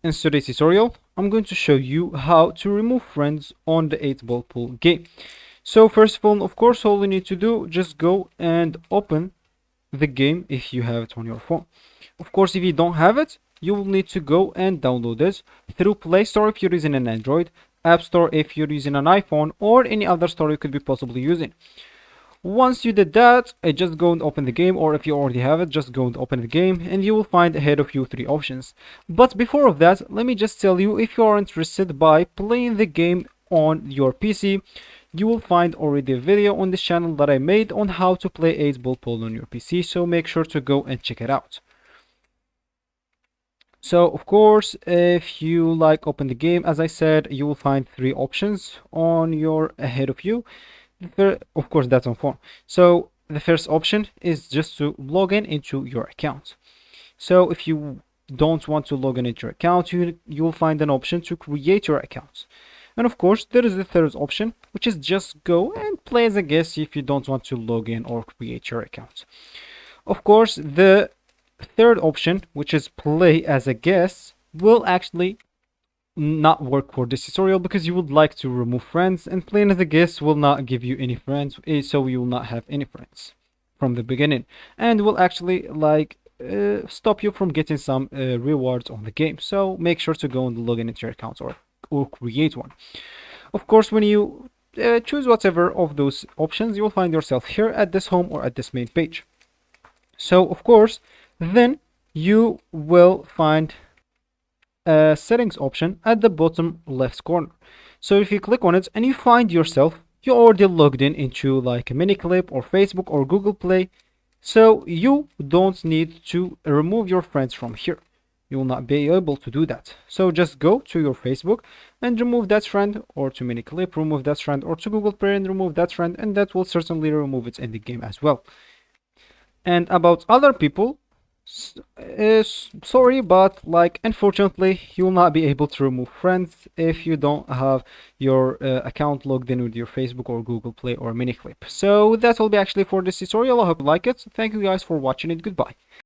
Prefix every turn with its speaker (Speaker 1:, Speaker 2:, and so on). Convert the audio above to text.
Speaker 1: In today's tutorial, I'm going to show you how to remove friends on the 8-ball pool game. So first of all, of course, all you need to do, just go and open the game if you have it on your phone. Of course, if you don't have it, you will need to go and download it through Play Store if you're using an Android, App Store if you're using an iPhone, or any other store you could be possibly using. Once you did that, just go and open the game, or if you already have it, just go and open the game and you will find ahead of you 3 options. But before of that, let me just tell you, if you are interested by playing the game on your PC, you will find already a video on this channel that I made on how to play 8-ball pool on your PC, so make sure to go and check it out. So of course, if you open the game, as I said, you will find 3 options on your ahead of you. Of course, that's on phone. So the first option is just to log in into your account. So if you don't want to log in into your account, you'll find an option to create your account. And of course, there is the third option, which is just go and play as a guest if you don't want to log in or create your account. Of course, the third option, which is play as a guest, will actually not work for this tutorial because you would like to remove friends, and playing as a guest will not give you any friends, so you will not have any friends from the beginning, and will actually stop you from getting some rewards on the game. So make sure to go and log in into your account or create one. Of course, when you choose whatever of those options, you will find yourself here at this home or at this main page. So of course, then you will find a settings option at the bottom left corner. So if you click on it and you find yourself, you already logged in into like a Miniclip or Facebook or Google Play, so you don't need to remove your friends from here. You will not be able to do that. So just go to your Facebook and remove that friend, or to Miniclip, remove that friend, or to Google Play and remove that friend, and that will certainly remove it in the game as well. And about other people, sorry, but unfortunately you will not be able to remove friends if you don't have your account logged in with your Facebook or Google Play or Miniclip. So that will be actually for this tutorial. I hope you like it. Thank you guys for watching it. Goodbye.